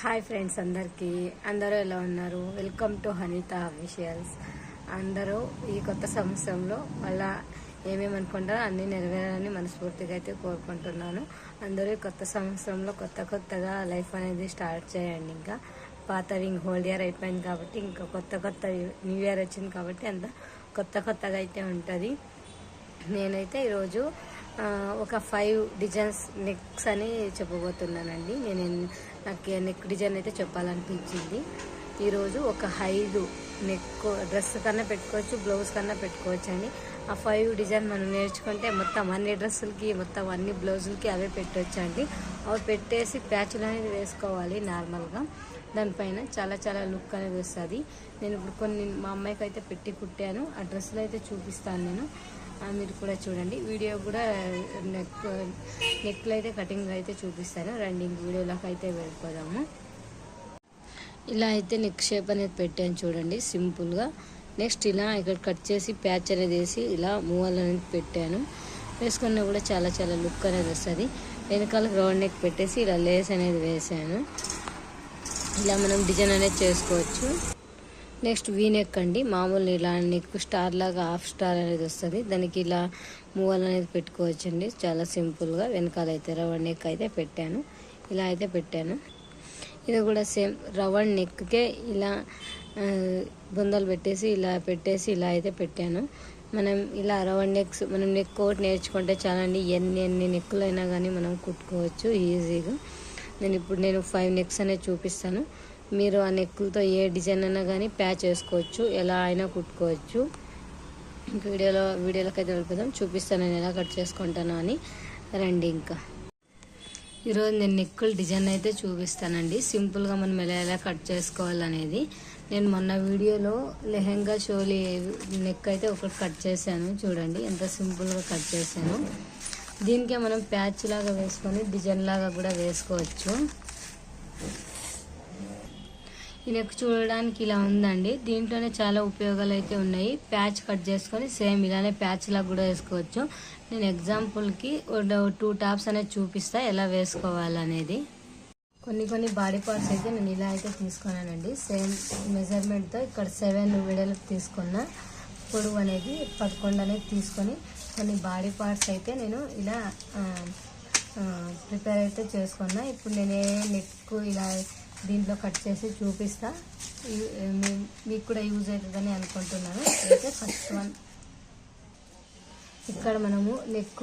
Hi friends, అందరూ ఎలా ఉన్నారు? Welcome to Hanitha officials. అందరూ ఈ కొత్త సంవత్సరంలో వాళ్ళ ఏమేమి అనుకుంటారో అన్నీ నెరవేరాలని మనస్ఫూర్తిగా అయితే కోరుకుంటున్నాను. అందరూ ఈ కొత్త సంవత్సరంలో కొత్తగా లైఫ్ అనేది స్టార్ట్ చేయండి. ఇంకా పాతవి హోల్డ్ ఇయర్ అయిపోయింది కాబట్టి ఇంకా కొత్త న్యూ ఇయర్ వచ్చింది కాబట్టి అంత కొత్తగా అయితే ఉంటుంది. నేనైతే ఈరోజు ఒక 5 డిజైన్స్ నెక్స్ అని చెప్పబోతున్నానండి. నాకు నెక్ డిజైన్ అయితే చెప్పాలనిపించింది. ఈరోజు ఒక 5 నెక్ డ్రెస్ కన్నా పెట్టుకోవచ్చు, బ్లౌజ్ కన్నా పెట్టుకోవచ్చు అండి. ఆ 5 డిజైన్ మనం నేర్చుకుంటే మొత్తం అన్ని డ్రెస్సులకి, మొత్తం అన్ని బ్లౌజులకి అవే పెట్టవచ్చు అండి. అవి పెట్టేసి ప్యాచ్లు అనేది వేసుకోవాలి నార్మల్గా. దానిపైన చాలా లుక్ అనేది వస్తుంది. నేను ఇప్పుడు కొన్ని మా అమ్మాయికి అయితే పెట్టి కుట్టాను. ఆ డ్రెస్సులు అయితే చూపిస్తాను నేను. మీరు కూడా చూడండి. వీడియో కూడా నెక్లు అయితే కటింగ్ అయితే చూపిస్తాను. రండింగ్ వీడియోలోకి అయితే వెళ్ళిపోదాము. ఇలా అయితే నెక్ షేప్ అనేది పెట్టాను చూడండి, సింపుల్గా. నెక్స్ట్ ఇలా ఇక్కడ కట్ చేసి ప్యాచ్ అనేది వేసి ఇలా మూవల్ అనేది పెట్టాను. వేసుకున్నా కూడా చాలా లుక్ అనేది వస్తుంది. వెనకాల రౌండ్ నెక్ పెట్టేసి ఇలా లేస్ అనేది వేసాను. ఇలా మనం డిజైన్ అనేది చేసుకోవచ్చు. నెక్స్ట్ వీ నెక్ అండి. మామూలు ఇలా నెక్ స్టార్ లాగా హాఫ్ స్టార్ అనేది వస్తుంది. దానికి ఇలా మూవల్ అనేది పెట్టుకోవచ్చండి చాలా సింపుల్గా. వెనకాల అయితే రౌండ్ నెక్ అయితే పెట్టాను. ఇలా అయితే పెట్టాను. ఇది కూడా సేమ్ రౌండ్ నెక్కే ఇలా బొందలు పెట్టేసి ఇలా అయితే పెట్టాను. మనం ఇలా రౌండ్ నెక్స్ మనం నెక్ ఒకటి నేర్చుకుంటే చాలండి. ఎన్ని నెక్కులైనా కానీ మనం కుట్టుకోవచ్చు ఈజీగా. నేను 5 నెక్స్ అనేది చూపిస్తాను. మీరు ఆ నెక్కులతో ఏ డిజైన్ అయినా కానీ ప్యాచ్ వేసుకోవచ్చు, ఎలా అయినా కుట్టుకోవచ్చు. వీడియోలోకి అయితే వెళ్ళిపోదాం. చూపిస్తాను నేను ఎలా కట్ చేసుకుంటాను అని. రండి. ఇంకా ఈరోజు నేను నెక్కుల డిజైన్ అయితే చూపిస్తానండి. సింపుల్గా మనం ఎలా కట్ చేసుకోవాలనేది. నేను మొన్న వీడియోలో లెహెంగా షోలీ నెక్ అయితే ఒకటి కట్ చేశాను చూడండి, ఎంత సింపుల్గా కట్ చేశాను. దీనికే మనం ప్యాచ్ లాగా వేసుకొని డిజైన్ లాగా కూడా వేసుకోవచ్చు. ఈ నెక్ చూడడానికి ఇలా ఉందండి. దీంట్లోనే చాలా ఉపయోగాలు అయితే ఉన్నాయి. ప్యాచ్ కట్ చేసుకొని సేమ్ ఇలానే ప్యాచ్ లాగా కూడా వేసుకోవచ్చు. నేను ఎగ్జాంపుల్కి 2 టాప్స్ అనేది చూపిస్తా ఎలా వేసుకోవాలనేది. కొన్ని బాడీ పార్ట్స్ అయితే నేను ఇలా అయితే తీసుకున్నానండి. సేమ్ మెజర్మెంట్తో ఇక్కడ 7 వెడల్పు తీసుకున్నా, పొడవు అనేది 11 అనేది తీసుకొని కొన్ని బాడీ పార్ట్స్ అయితే నేను ఇలా ప్రిపేర్ అయితే చేసుకున్నా. ఇప్పుడు నేను నెక్ ఇలా దీంట్లో కట్ చేసి చూపిస్తా. మీకు కూడా యూజ్ అవుతుందని అనుకుంటున్నాను. అయితే ఫస్ట్ వన్ ఇక్కడ మనము నెక్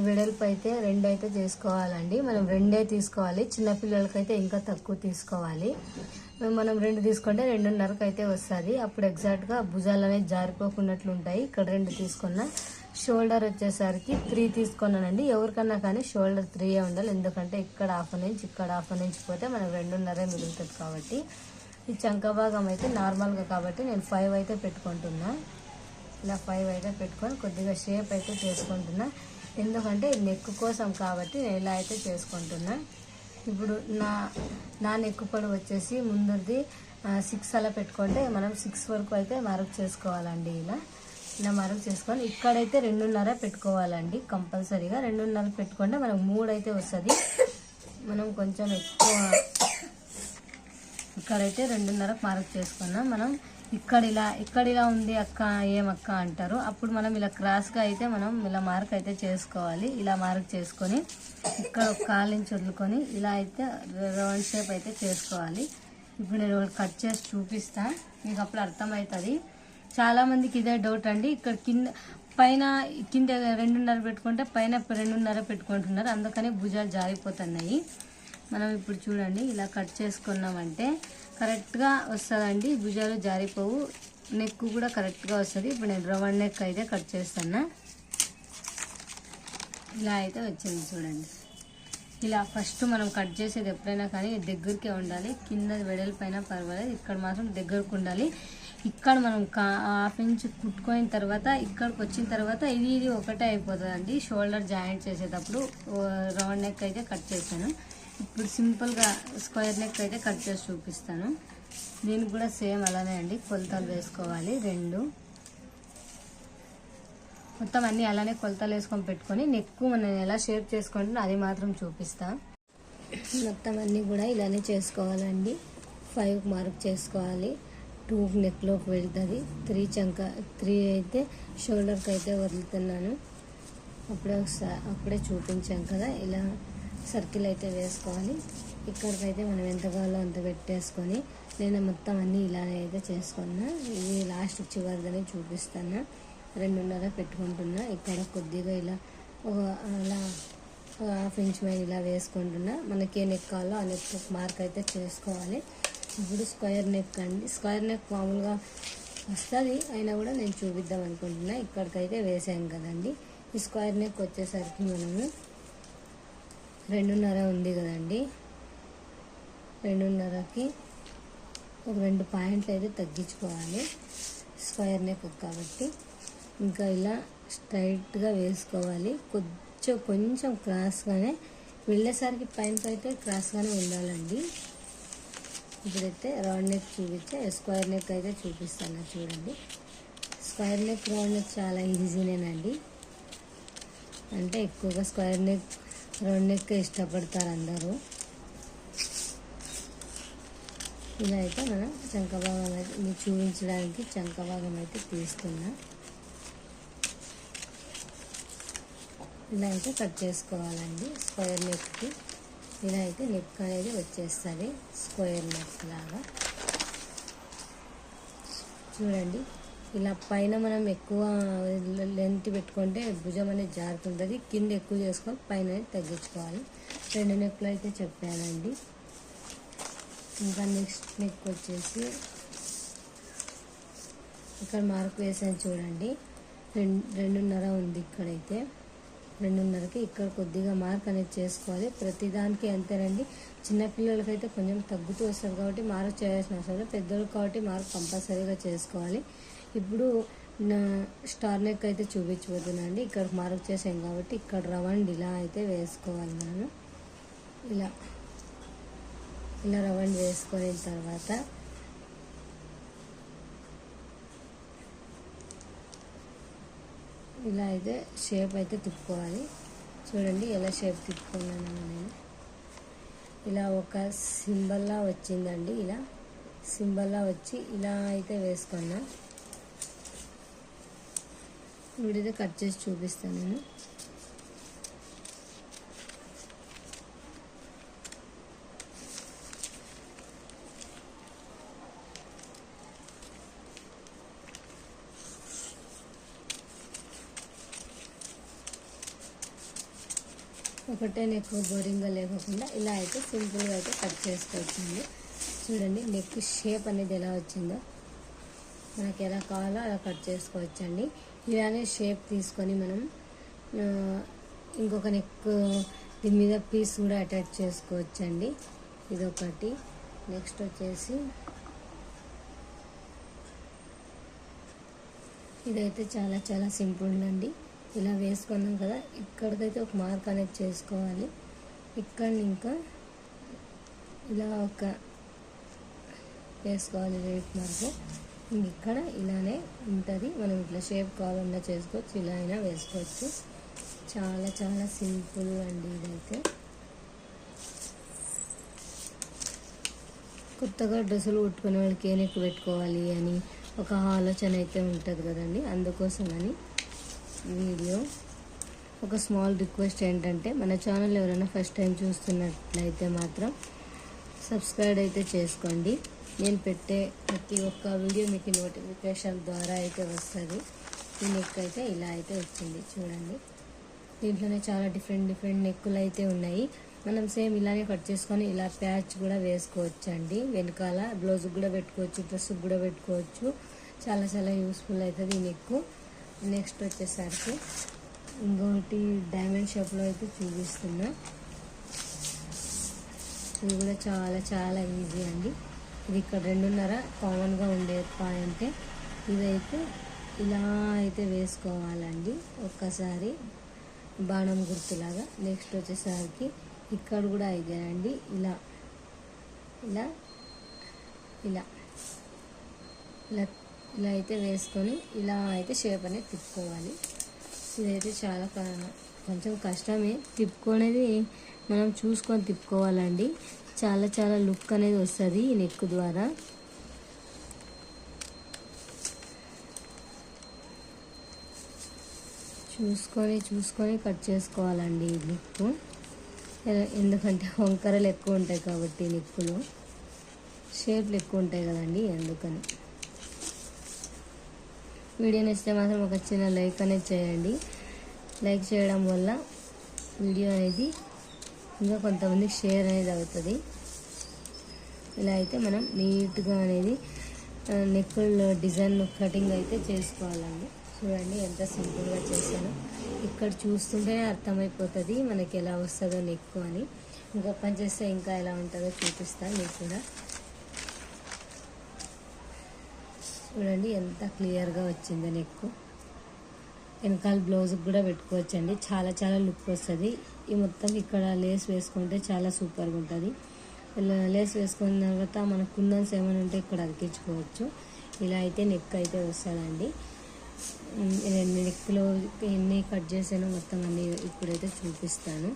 వెడల్పు అయితే 2 అయితే చేసుకోవాలండి. మనం 2 తీసుకోవాలి. చిన్నపిల్లలకైతే ఇంకా తక్కువ తీసుకోవాలి. మనం 2 తీసుకుంటే 2.5 అయితే వస్తుంది. అప్పుడు ఎగ్జాక్ట్గా భుజాలు అనేది జారిపోకున్నట్లు ఉంటాయి. ఇక్కడ 2 తీసుకున్నా. షోల్డర్ వచ్చేసరికి 3 తీసుకున్నానండి. ఎవరికన్నా కానీ షోల్డర్ 3 ఉండాలి. ఎందుకంటే ఇక్కడ 1/2 ఇంచ్, ఇక్కడ 1/2 ఇంచ్ పోతే మనకు 2.5 మిగులుతుంది కాబట్టి. ఈ చంక భాగం అయితే నార్మల్గా కాబట్టి నేను 5 అయితే పెట్టుకుంటున్నా. ఇలా 5 అయితే పెట్టుకొని కొద్దిగా షేప్ అయితే చేసుకుంటున్నా. ఎందుకంటే నెక్ కోసం కాబట్టి నేను ఇలా అయితే చేసుకుంటున్నా. ఇప్పుడు నా నెక్ పొడవు వచ్చేసి ముందుది 6 అలా పెట్టుకుంటే మనం 6 వరకు అయితే మార్క్ చేసుకోవాలండి. ఇలా మార్క్ చేసుకొని ఇక్కడైతే 2.5 పెట్టుకోవాలండి కంపల్సరీగా. 2.5 పెట్టుకుంటే మనకు 3 అయితే వస్తుంది. మనం కొంచెం ఎక్కువ ఇక్కడైతే 2.5 మార్క్ చేసుకున్నాం. మనం ఇక్కడ ఇలా ఉంది అక్క, ఏమక్క అంటారు. అప్పుడు మనం ఇలా క్రాస్గా అయితే మనం ఇలా మార్క్ అయితే చేసుకోవాలి. ఇలా మార్క్ చేసుకొని ఇక్కడ ఒక 1/4 ఇంచ్ వదులుకొని ఇలా అయితే రౌండ్ షేప్ అయితే చేసుకోవాలి. ఇప్పుడు నేను కట్ చేసి చూపిస్తా, మీకు అప్పుడు అర్థమవుతుంది. చాలా మందికి ఇదే డౌట్ అండి. ఇక్కడ కింద 2.5 పెట్టుకుంటే పైన 2.5 పెట్టుకుంటున్నారు. అందుకని భుజాలు జారిపోతున్నాయి. మనం ఇప్పుడు చూడండి ఇలా కట్ చేసుకున్నామంటే కరెక్ట్గా వస్తుందండి. భుజాలు జారిపోవు, నెక్ కూడా కరెక్ట్గా వస్తుంది. ఇప్పుడు నేను రౌండ్ నెక్ అయితే కట్ చేస్తున్నా. ఇలా అయితే వచ్చింది చూడండి. ఇలా ఫస్ట్ మనం కట్ చేసేది ఎప్పుడైనా కానీ దగ్గరికే ఉండాలి. కింద వెడల్పైన పర్వాలేదు, ఇక్కడ మాత్రం దగ్గరకు ఉండాలి. ఇక్కడ మనం 1/2 ఇంచ్ కుట్టుకోయిన తర్వాత ఇక్కడికి వచ్చిన తర్వాత ఇది ఒకటే అయిపోతుందండి. షోల్డర్ జాయింట్ చేసేటప్పుడు రౌండ్ నెక్ అయితే కట్ చేశాను. ఇప్పుడు సింపుల్గా స్క్వేర్ నెక్ అయితే కట్ చేసి చూపిస్తాను. దీనికి కూడా సేమ్ అలానే అండి, కొలతలు వేసుకోవాలి 2. మొత్తం అన్నీ అలానే కొలతలు వేసుకొని పెట్టుకొని నెక్ మనం ఎలా షేప్ చేసుకుంటున్నా అది మాత్రం చూపిస్తా. మొత్తం అన్నీ కూడా ఇలానే చేసుకోవాలండి. 5 మార్క్ చేసుకోవాలి. 2 నెక్లోకి వెళ్తుంది. 3 అయితే షోల్డర్కి అయితే వదులుతున్నాను. అప్పుడే చూపించాం కదా, ఇలా సర్కిల్ అయితే వేసుకోవాలి. ఇక్కడికైతే మనం ఎంత కావాలో అంత పెట్టేసుకొని నేను మొత్తం అన్నీ ఇలానే అయితే చేసుకున్నా. ఇది లాస్ట్ చివరిదని చూపిస్తాను. 2.5 పెట్టుకుంటున్నా. ఇక్కడ కొద్దిగా ఇలా అలా 1/2 ఇంచ్ మీద ఇలా వేసుకుంటున్నా. మనకి ఏ నెక్ కావాలో ఆ నెక్ మార్క్ అయితే చేసుకోవాలి. ఇప్పుడు స్క్వేర్ నెక్ అండి. స్క్వేర్ నెక్ మామూలుగా వస్తుంది, అయినా కూడా నేను చూపిద్దాం అనుకుంటున్నా. ఇక్కడికైతే వేసాం కదండి. ఈ స్క్వేర్ నెక్ వచ్చేసరికి మనము 2.5 ఉంది కదండి, 2.5కి ఒక 2 పాయింట్లు అయితే తగ్గించుకోవాలి స్క్వేర్ నెక్ కాబట్టి. ఇంకా ఇలా స్ట్రైట్గా వేసుకోవాలి. కొంచెం క్రాస్గానే వెళ్ళేసరికి పైనకైతే క్రాస్గానే ఉండాలండి. ఇప్పుడైతే రౌండ్ నెక్ చూపించే స్క్వేర్ నెక్ అయితే చూపిస్తాను చూడండి. స్క్వేర్ నెక్ రౌండ్ నెక్ చాలా ఈజీనేనండి. అంటే ఎక్కువగా స్క్వేర్ నెక్ రౌండ్ నెక్ ఇష్టపడతారు అందరూ. ఇలా అయితే మనం చంక భాగం అయితే మీకు చూపించడానికి చంక భాగం అయితే తీస్తున్నా. ఇలా అయితే కట్ చేసుకోవాలండి. స్క్వేర్ నెక్కి ఇలా అయితే నెక్ అనేది వచ్చేస్తుంది స్క్వేర్ నెక్ లాగా. చూడండి, ఇలా పైన మనం ఎక్కువ లెంత్ పెట్టుకుంటే భుజం అనేది జారుతుంటుంది. కింద ఎక్కువ చేసుకొని పైన తగ్గించుకోవాలి. 2 నెక్లు అయితే చెప్పానండి. ఇంకా నెక్స్ట్ నెక్ వచ్చేసి ఇక్కడ మార్క్ వేసాను చూడండి. 2.5 ఉంది. ఇక్కడైతే 2.5కి ఇక్కడ కొద్దిగా మార్క్ అనేది చేసుకోవాలి. ప్రతిదానికి అంతేనండి. చిన్నపిల్లలకైతే కొంచెం తగ్గుతూ వస్తుంది కాబట్టి మార్క్ చేయాల్సిన అవసరం లేదు. పెద్దోళ్ళకి కాబట్టి మార్క్ కంపల్సరీగా చేసుకోవాలి. ఇప్పుడు స్టార్ నెక్ అయితే చూపించబోతున్నాండి. ఇక్కడ మార్క్ చేసాం కాబట్టి ఇక్కడ రౌండ్ ఇలా అయితే వేసుకోవాలి. మనం ఇలా రౌండ్ వేసుకున్న తర్వాత ఇలా అయితే షేప్ అయితే తిప్పుకోవాలి. చూడండి ఎలా షేప్ తిప్పుకున్నాను నేను. ఇలా ఒక సింబల్లా వచ్చిందండి. ఇలా సింబల్లా వచ్చి ఇలా అయితే వేసుకున్నా. వీడితే కట్ చేసి చూపిస్తాను నేను. ఒకటే నెక్ బోరింగ్గా లేకుండా ఇలా అయితే సింపుల్గా అయితే కట్ చేసుకోవచ్చండి. చూడండి నెక్ షేప్ అనేది ఎలా వచ్చిందో, మనకి ఎలా కావాలో అలా కట్ చేసుకోవచ్చండి. ఇలానే షేప్ తీసుకొని మనం ఇంకొక నెక్ దీని మీద పీస్ కూడా అటాచ్ చేసుకోవచ్చండి. ఇదొకటి. నెక్స్ట్ వచ్చేసి ఇదైతే చాలా చాలా సింపుల్ అండి. ఇలా వేసుకున్నాం కదా, ఇక్కడికైతే ఒక మార్క్ అనేది చేసుకోవాలి. ఇక్కడ ఇంకా ఇలా ఒక వేసుకోవాలి రేట్ మార్క్. ఇక్కడ ఇలానే ఉంటుంది. మనం ఇట్లా షేప్ కావాలన్నా చేసుకోవచ్చు, ఇలా అయినా వేసుకోవచ్చు. చాలా చాలా సింపుల్ అండి ఇదైతే. కొత్తగా డ్రెస్సులు కుట్టుకునే వాళ్ళకి ఏ నెక్ పెట్టుకోవాలి అని ఒక ఆలోచన అయితే ఉంటుంది కదండి. అందుకోసమని వీడియో. ఒక స్మాల్ రిక్వెస్ట్ ఏంటంటే, మన ఛానల్ ఎవరైనా ఫస్ట్ టైం చూస్తున్నట్లయితే మాత్రం సబ్స్క్రైబ్ అయితే చేసుకోండి. నేను పెట్టే ప్రతి ఒక్క వీడియో మీకు నోటిఫికేషన్ ద్వారా అయితే వస్తుంది. ఈ నెక్ అయితే ఇలా అయితే వచ్చింది చూడండి. దీంట్లోనే చాలా డిఫరెంట్ నెక్కులు అయితే ఉన్నాయి. మనం సేమ్ ఇలానే కట్ చేసుకొని ఇలా ప్యాచ్ కూడా వేసుకోవచ్చు అండి. వెనకాల బ్లౌజ్కి కూడా పెట్టుకోవచ్చు, డ్రెస్కి కూడా పెట్టుకోవచ్చు. చాలా చాలా యూస్ఫుల్ అవుతుంది ఈ నెక్కు. నెక్స్ట్ వచ్చేసరికి ఇంకొకటి డైమండ్ షేప్లో అయితే చూపిస్తున్నా. ఇది కూడా చాలా చాలా ఈజీ అండి. ఇది ఇక్కడ 2.5 కామన్గా ఉండే పాయింట్. ఇదైతే ఇలా అయితే వేసుకోవాలండి ఒక్కసారి బాణం గుర్తులాగా. నెక్స్ట్ వచ్చేసరికి ఇక్కడ కూడా ఇదేనండి. ఇలా ఇలా ఇలా ఇలా ఇలా అయితే వేసుకొని ఇలా అయితే షేప్ అనేది తిప్పుకోవాలి. ఇదైతే చాలా కొంచెం కష్టమే, తిప్పుకునేది మనం చూసుకొని తిప్పుకోవాలండి. చాలా చాలా లుక్ అనేది వస్తుంది ఈ నెక్ ద్వారా. చూసుకొని కట్ చేసుకోవాలండి ఈ నెక్, ఎందుకంటే వంకరలు ఎక్కువ ఉంటాయి కాబట్టి నెక్కులు షేప్లు ఎక్కువ ఉంటాయి కదండి, అందుకని. వీడియో నచ్చితే మాత్రం ఒక చిన్న లైక్ అనేది చేయండి. లైక్ చేయడం వల్ల వీడియో అనేది ఇంకా కొంతమందికి షేర్ అనేది అవుతుంది. ఇలా అయితే మనం నీట్గా అనేది నెక్కుల్లో డిజైన్ కటింగ్ అయితే చేసుకోవాలండి. చూడండి ఎంత సింపుల్గా చేశాను. ఇక్కడ చూస్తుంటేనే అర్థమైపోతుంది మనకి ఎలా వస్తుందో నెక్కు అని. ఇంకా పని చేస్తే ఇంకా ఎలా ఉంటుందో చూపిస్తాను మీకు కూడా. చూడండి ఎంత క్లియర్గా వచ్చిందో నెక్కు. వెనకాల బ్లౌజ్కి కూడా పెట్టుకోవచ్చండి, చాలా చాలా లుక్ వస్తుంది. ఈ మొత్తం ఇక్కడ లేస్ వేసుకుంటే చాలా సూపర్గా ఉంటుంది. లేస్ వేసుకున్న తర్వాత మన కుందన్స్ ఏమైనా ఉంటే ఇక్కడ అతికించుకోవచ్చు. ఇలా అయితే నెక్ అయితే వస్తుందండి. రెండు నెక్లో ఎన్ని కట్ చేసానో మొత్తం అన్ని ఇప్పుడైతే చూపిస్తాను.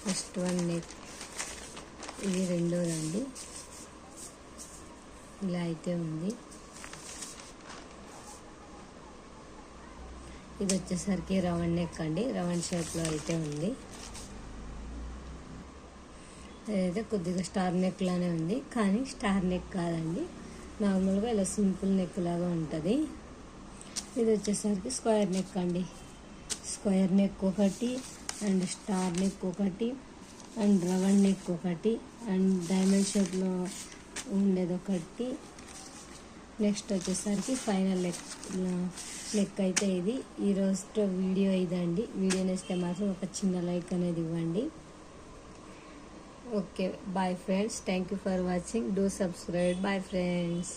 ఫస్ట్ వన్ నెక్, ఇది రెండోదండి. ఇలా అయితే ఉంది. ఇది వచ్చేసరికి రౌండ్ నెక్ అండి, రౌండ్ షేప్లో అయితే ఉంది. ఇదైతే కొద్దిగా స్టార్ నెక్ లానే ఉంది, కానీ స్టార్ నెక్ కాదండి, నార్మల్గా ఇలా సింపుల్ నెక్ లాగా ఉంటుంది. ఇది వచ్చేసరికి స్క్వేర్ నెక్ అండి. స్క్వేర్ నెక్ ఒకటి, అండ్ స్టార్ నెక్ ఒకటి, అండ్ రౌండ్ నెక్ ఒకటి, అండ్ డైమండ్ షేప్లో ఉండేది ఒకటి. నెక్స్ట్ వచ్చేసరికి ఫైనల్ నెక్ అయితే ఇది. ఈరోజు వీడియో ఇదండి. వీడియో నచ్చితే మాత్రం ఒక చిన్న లైక్ అనేది ఇవ్వండి. Okay, bye friends. Thank you for watching. Do subscribe. Bye friends.